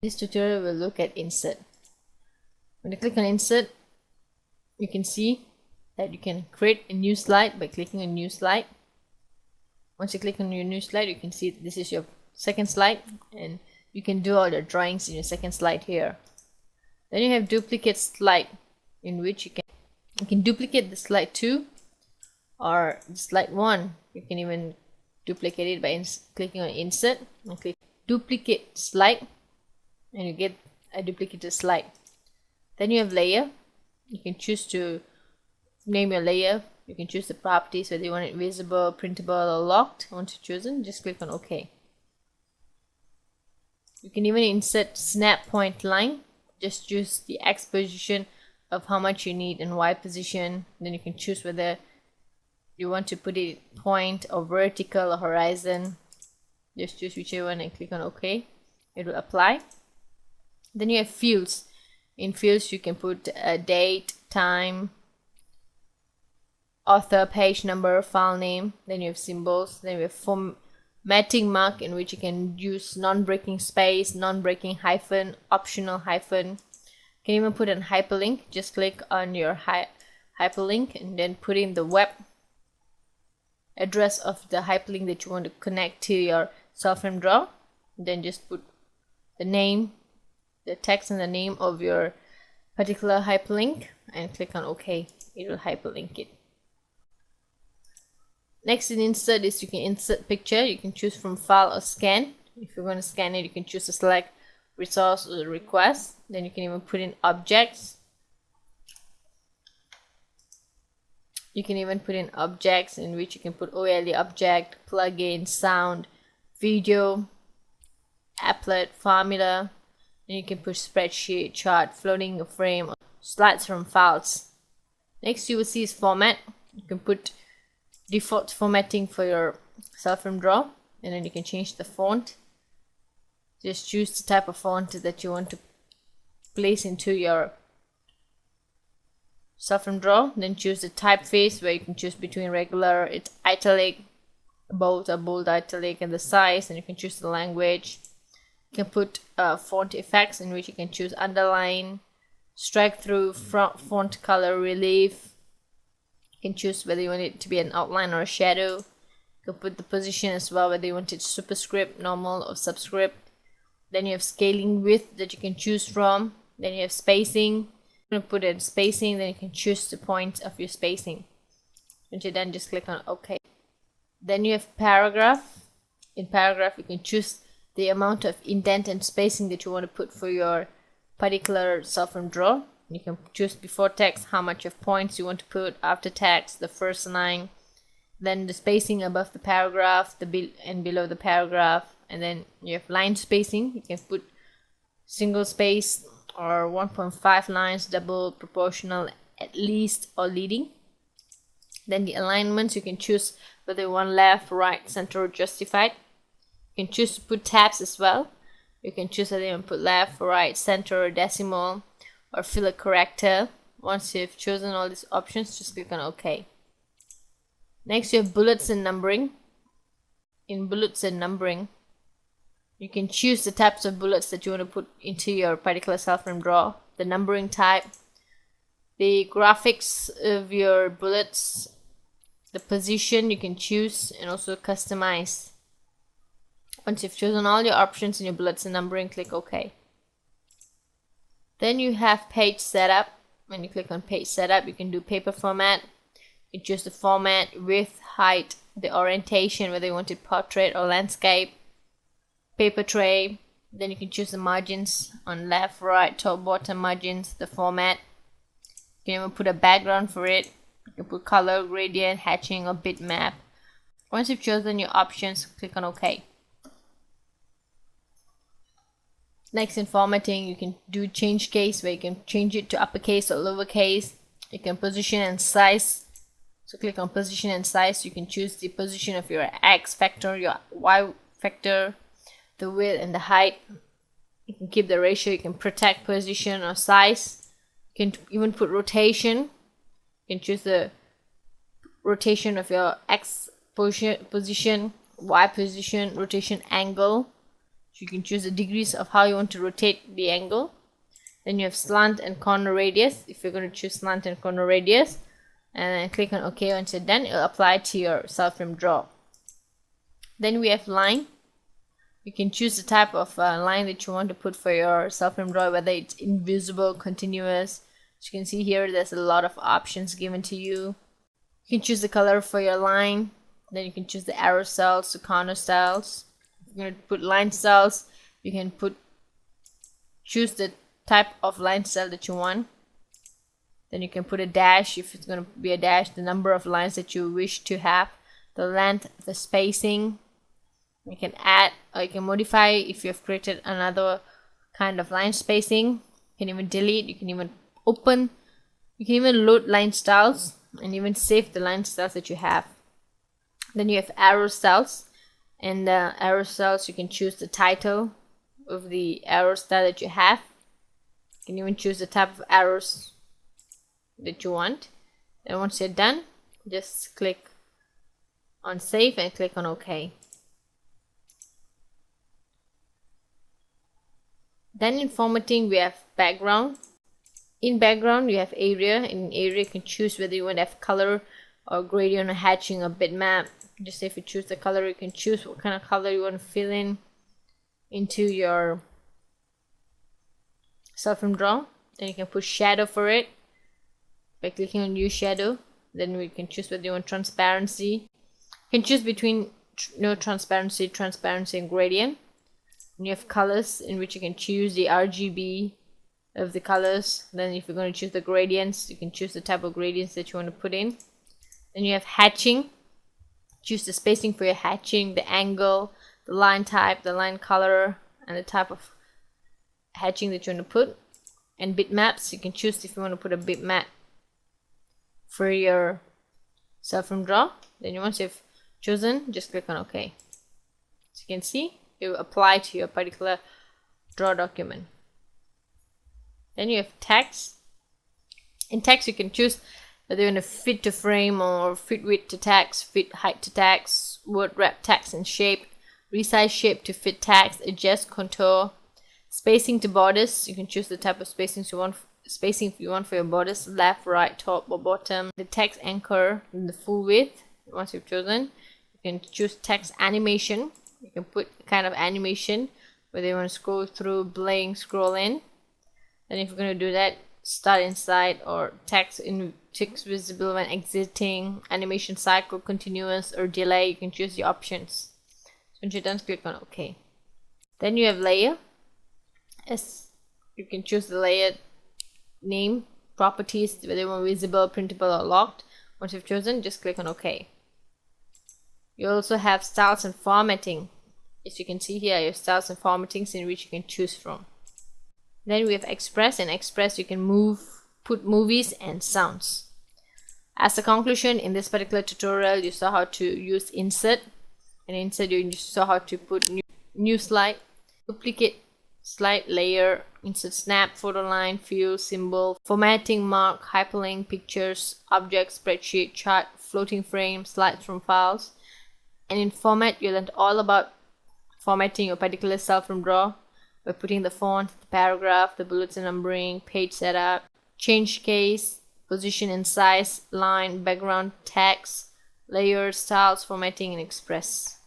This tutorial will look at insert. When you click on insert, you can see that you can create a new slide by clicking on new slide. Once you click on your new slide, you can see this is your second slide, and you can do all your drawings in your second slide here. Then you have duplicate slide, in which you can duplicate the slide 2 or slide 1. You can even duplicate it by clicking on insert and click duplicate slide, and you get a duplicated slide. Then you have layer. You can choose to name your layer. You can choose the properties, whether you want it visible, printable, or locked. Once you've chosen, just click on OK. You can even insert snap point line. Just choose the X position of how much you need and Y position. Then you can choose whether you want to put it point or vertical or horizon. Just choose whichever one and click on OK. It will apply. Then you have fields. In fields, you can put a date, time, author, page number, file name. Then you have symbols. Then you have formatting mark, in which you can use non-breaking space, non-breaking hyphen, optional hyphen. You can even put a hyperlink. Just click on your hyperlink and then put in the web address of the hyperlink that you want to connect to your Celframe Draw. Then just put the name, the text and the name of your particular hyperlink and click on OK. It will hyperlink it. Next in insert is you can insert picture. You can choose from file or scan. If you're going to scan it, you can choose to select resource or request. Then you can even put in objects. You can even put in objects, in which you can put OLE object, plugin, sound, video, applet, formula. Then you can put spreadsheet, chart, floating a frame, or slides from files. Next you will see is format. You can put default formatting for your Celframe Draw, and then you can change the font. Just choose the type of font that you want to place into your Celframe Draw. Then choose the typeface, where you can choose between regular, it's italic, bold or bold italic, and the size. And you can choose the language. You can put font effects, in which you can choose underline, strike through, font color, relief. You can choose whether you want it to be an outline or a shadow. You can put the position as well, whether you want it superscript, normal, or subscript. Then you have scaling width that you can choose from. Then you have spacing. You can put in spacing, then you can choose the point of your spacing. Once you're done, just click on OK. Then you have paragraph. In paragraph, you can choose the amount of indent and spacing that you want to put for your particular Celframe Draw. You can choose before text how much of points you want to put, after text, the first line, then the spacing above the paragraph, and below the paragraph, and then you have line spacing. You can put single space or 1.5 lines, double, proportional, at least, or leading. Then the alignments, you can choose whether you want left, right, center, or justified. You can choose to put tabs as well. You can choose whether you want to put left, right, center, or decimal, or fill a character. Once you've chosen all these options, just click on OK. Next you have bullets and numbering. In bullets and numbering, you can choose the types of bullets that you want to put into your particular Celframe Draw, the numbering type, the graphics of your bullets, the position you can choose, and also customize. Once you've chosen all your options in your bullets and numbering, click OK. Then you have page setup. When you click on page setup, you can do paper format. You choose the format, width, height, the orientation, whether you want it portrait or landscape, paper tray. Then you can choose the margins on left, right, top, bottom margins, the format. You can even put a background for it. You can put color, gradient, hatching, or bitmap. Once you've chosen your options, click on OK. Next in formatting, you can do change case, where you can change it to uppercase or lowercase. You can position and size. So click on position and size. You can choose the position of your X factor, your Y factor, the width and the height. You can keep the ratio. You can protect position or size. You can even put rotation. You can choose the rotation of your X position, Y position, rotation angle. So you can choose the degrees of how you want to rotate the angle. Then you have slant and corner radius. If you're going to choose slant and corner radius, and then click on OK. Once you're done, it'll apply to your Celframe Draw. Then we have line. You can choose the type of line that you want to put for your Celframe Draw, whether it's invisible, continuous. As you can see here, there's a lot of options given to you. You can choose the color for your line. Then you can choose the arrow styles, the corner styles. If you're going to put line styles, you can choose the type of line style that you want. Then you can put a dash if it's going to be a dash, the number of lines that you wish to have, the length, the spacing. You can add or you can modify if you have created another kind of line spacing. You can even delete, you can even open, you can even load line styles and even save the line styles that you have. Then you have arrow styles, and the arrow styles you can choose the title of the arrow style that you have. You can even choose the type of arrows that you want. And once you're done, just click on save and click on OK. Then in formatting we have background. In background you have area. In area you can choose whether you want to have color or gradient or hatching or bitmap. Just if you choose the color, you can choose what kind of color you want to fill in into your Celframe Draw. Then you can put shadow for it by clicking on use shadow. Then we can choose whether you want transparency. You can choose between no transparency, transparency and gradient. And you have colors in which you can choose the RGB of the colors. Then if you're going to choose the gradients, you can choose the type of gradients that you want to put in. Then you have hatching. Choose the spacing for your hatching, the angle, the line type, the line color, and the type of hatching that you want to put. And bitmaps, you can choose if you want to put a bitmap for your Celframe Draw. Then once you've chosen, just click on OK. As you can see, it will apply to your particular draw document. Then you have text. In text you can choose whether you want to fit to frame or fit width to text, fit height to text, word wrap text and shape, resize shape to fit text, adjust contour, spacing to borders. You can choose the type of spacing you want for your borders, left, right, top or bottom. The text anchor in the full width. Once you've chosen, you can choose text animation. You can put kind of animation whether you want to scroll through, blink, scroll in. Then if you're going to do that, start inside or text visible when exiting, animation cycle, continuous or delay. You can choose the options. So once you're done, click on OK. Then you have layer. Yes, you can choose the layer name, properties, whether you want visible, printable or locked. Once you've chosen, just click on OK. You also have styles and formatting. As you can see here, your styles and formattings in which you can choose from. Then we have express. In express you can put movies and sounds. As a conclusion, in this particular tutorial you saw how to use insert. And insert you saw how to put new slide, duplicate slide, layer, insert snap, photo line, field, symbol, formatting, mark, hyperlink, pictures, object, spreadsheet, chart, floating frame, slides from files. And in format you learned all about formatting your particular Celframe Draw by putting the font, the paragraph, the bullets and numbering, page setup, change case, position and size, line, background, text, layers, styles, formatting and express.